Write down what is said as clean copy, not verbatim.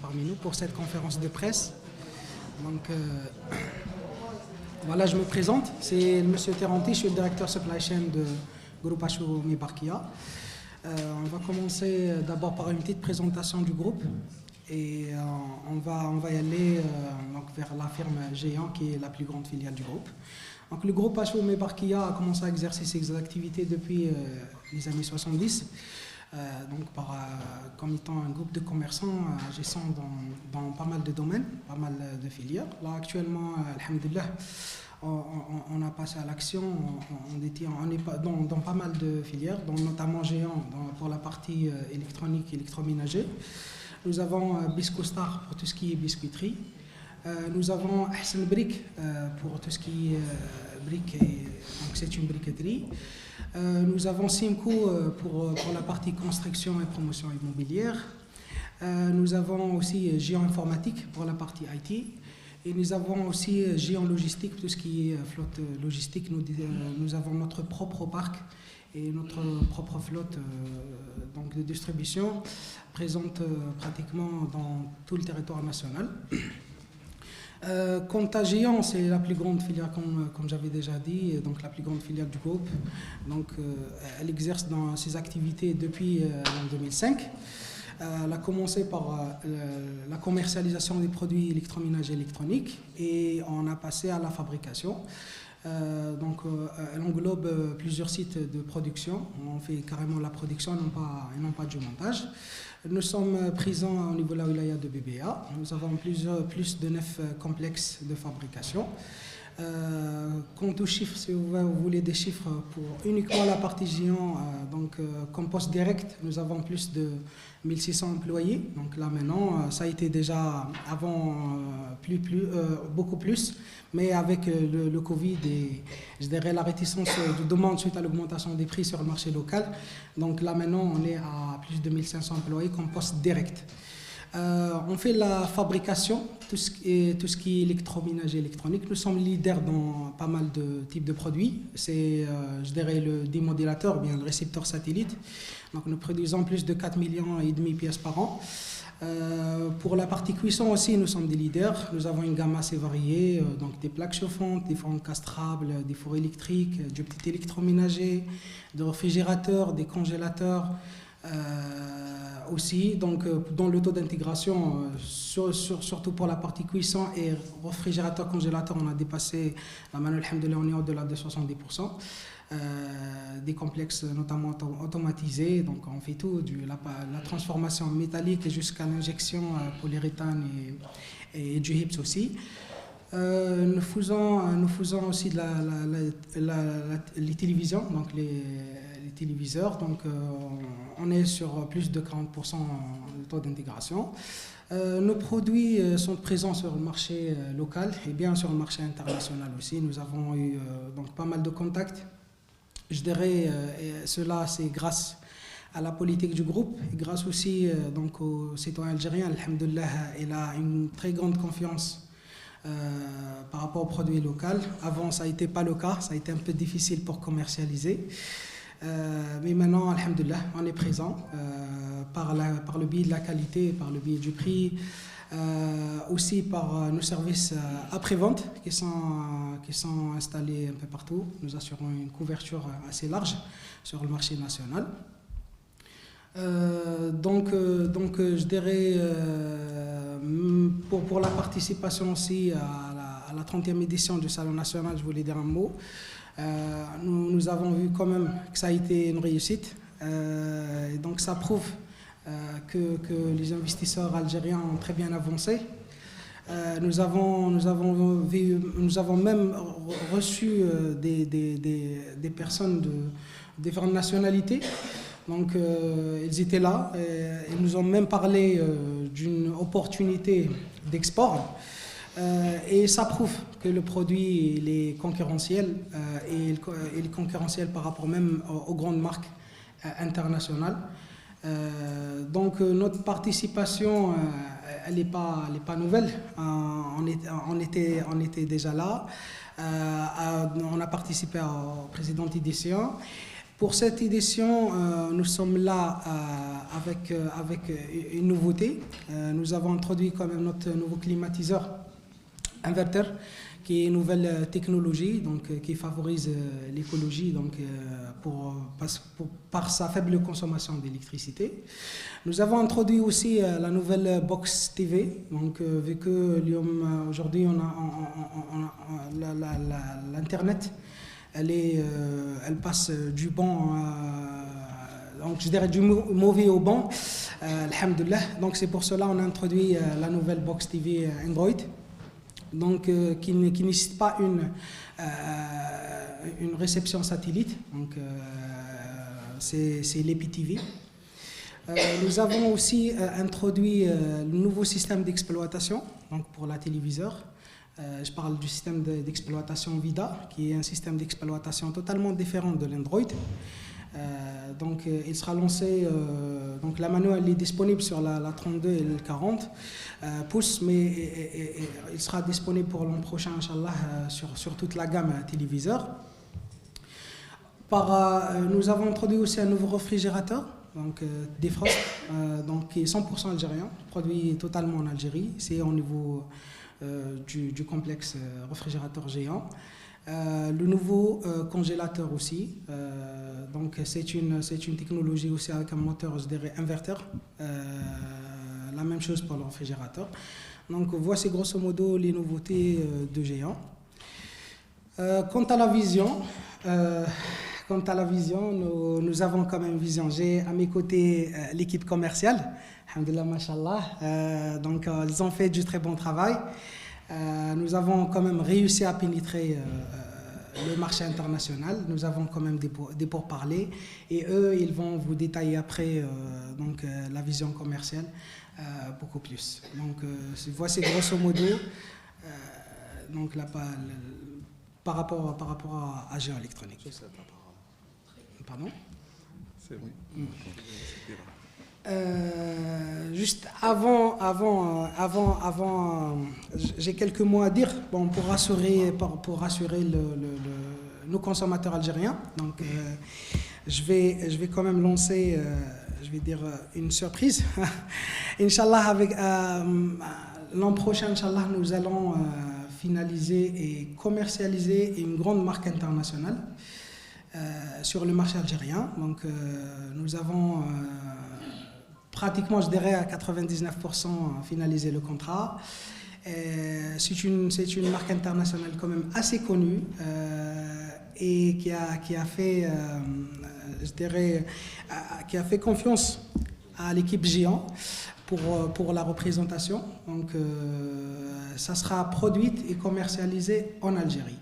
Parmi nous pour cette conférence de presse. Donc voilà, je me présente, c'est M. Terranti, je suis le directeur supply chain de groupe Hashoumi Barkia. On va commencer d'abord par une petite présentation du groupe et on va y aller donc vers la firme Géant qui est la plus grande filiale du groupe. Donc le groupe Hashoumi Barkia a commencé à exercer ses activités depuis les années 70. Comme étant un groupe de commerçants agissant dans pas mal de domaines, pas mal de filières. Là actuellement, alhamdoulilah, on a passé à l'action, on est dans pas mal de filières, dont notamment Géant pour la partie électronique, électroménager. Nous avons Biscostar pour tout ce qui est biscuiterie. Nous avons Ahsan Brick pour tout ce qui est briques, donc c'est une briqueterie. Nous avons Simco pour la partie construction et promotion immobilière. Nous avons aussi Géant Informatique pour la partie IT. Et nous avons aussi Géant Logistique, tout ce qui est flotte logistique. Nous avons notre propre parc et notre propre flotte donc de distribution présente pratiquement dans tout le territoire national. Quant à Géant, c'est la plus grande filiale, comme j'avais déjà dit, donc la plus grande filiale du groupe. Donc, elle exerce dans ses activités depuis 2005. Elle a commencé par la commercialisation des produits électroménagers électroniques et on a passé à la fabrication. Elle englobe plusieurs sites de production. On fait carrément la production et non pas du montage. Nous sommes présents au niveau de la wilaya de BBA. Nous avons plus de 9 complexes de fabrication. Quant aux chiffres, si vous voulez des chiffres pour uniquement la partie Géant, comme poste direct, nous avons plus de 1600 employés. Donc là maintenant, ça a été déjà avant beaucoup plus, mais avec le Covid et je dirais la réticence de demande suite à l'augmentation des prix sur le marché local. Donc là maintenant, on est à plus de 1500 employés comme poste direct. On fait la fabrication, tout ce qui est électroménager électronique. Nous sommes leaders dans pas mal de types de produits. C'est, je dirais, le démodélateur, ou bien le récepteur satellite. Donc nous produisons plus de 4,5 millions de pièces par an. Pour la partie cuisson aussi, nous sommes des leaders. Nous avons une gamme assez variée, donc des plaques chauffantes, des fours encastrables, des fours électriques, du petit électroménager, des réfrigérateurs, des congélateurs. Aussi, donc dans le taux d'intégration, surtout pour la partie cuisson et réfrigérateur, congélateur, on a dépassé, la manuelle, alhamdoulilah, on est au-delà de 70%. Des complexes notamment automatisés, donc on fait tout, la transformation métallique jusqu'à l'injection polyuréthane et du HIPS aussi. Nous faisons aussi les télévisions, donc les téléviseurs, donc on est sur plus de 40% de taux d'intégration. Nos produits sont présents sur le marché local et bien sur le marché international aussi. Nous avons eu donc pas mal de contacts. Je dirais cela c'est grâce à la politique du groupe et grâce aussi donc aux citoyens algériens. Alhamdoulilah, il a une très grande confiance par rapport aux produits locaux. Avant, ça n'était pas le cas, ça a été un peu difficile pour commercialiser. Mais maintenant, alhamdoulilah, on est présent par le biais de la qualité, par le biais du prix, aussi par nos services après-vente qui sont installés un peu partout. Nous assurons une couverture assez large sur le marché national. Je dirais pour la participation aussi à la 30e édition du Salon national, je voulais dire un mot. Nous avons vu quand même que ça a été une réussite. Et donc ça prouve que les investisseurs algériens ont très bien avancé. Nous avons même reçu des personnes de différentes nationalités. Donc ils étaient là, ils nous ont même parlé d'une opportunité d'export et ça prouve que le produit il est concurrentiel et il est concurrentiel par rapport même aux grandes marques internationales. Notre participation elle n'est pas nouvelle, on était déjà là, on a participé aux précédentes éditions. Pour cette édition, nous sommes là avec une nouveauté. Nous avons introduit quand même notre nouveau climatiseur inverter, qui est une nouvelle technologie, donc qui favorise l'écologie, donc par sa faible consommation d'électricité. Nous avons introduit aussi la nouvelle box TV, donc vu que aujourd'hui on a l'internet, elle passe du bon, donc je dirais du mauvais au bon, alhamdoulilah. Donc c'est pour cela qu'on a introduit la nouvelle box TV Android, donc qui ne nécessite pas une réception satellite, donc c'est l'EPTV. Nous avons aussi introduit le nouveau système d'exploitation, donc pour la téléviseur. Je parle du système d'exploitation VIDA, qui est un système d'exploitation totalement différent de l'Android. Donc il sera lancé, donc la manuelle est disponible sur la 32 et le 40 pouces, mais il sera disponible pour l'an prochain, Inch'Allah, sur toute la gamme téléviseur. Nous avons introduit aussi un nouveau réfrigérateur, donc Defrost, donc qui est 100% algérien, produit totalement en Algérie. C'est au niveau du complexe réfrigérateur géant. Le nouveau congélateur aussi, donc c'est une technologie aussi avec un moteur, je dirais, inverter, la même chose pour le réfrigérateur. Donc voici grosso modo les nouveautés de géant. Quant à la vision, nous avons quand même vision. J'ai à mes côtés l'équipe commerciale, alhamdoulilah, mashallah, donc ils ont fait du très bon travail. Nous avons quand même réussi à pénétrer le marché international. Nous avons quand même des pourparlers, et eux, ils vont vous détailler après donc, la vision commerciale beaucoup plus. Donc voici grosso modo donc, par rapport à Géant Électronique. Pardon? C'est oui. Juste avant, j'ai quelques mots à dire, bon, pour rassurer nos consommateurs algériens. Donc, je vais quand même lancer, je vais dire, une surprise. Inch'Allah, avec l'an prochain, Inch'Allah, nous allons finaliser et commercialiser une grande marque internationale sur le marché algérien. Donc, nous avons pratiquement, je dirais, à 99% finalisé le contrat. C'est une marque internationale quand même assez connue et qui a fait, je dirais, qui a fait confiance à l'équipe Géant pour la représentation. Donc, ça sera produite et commercialisé en Algérie.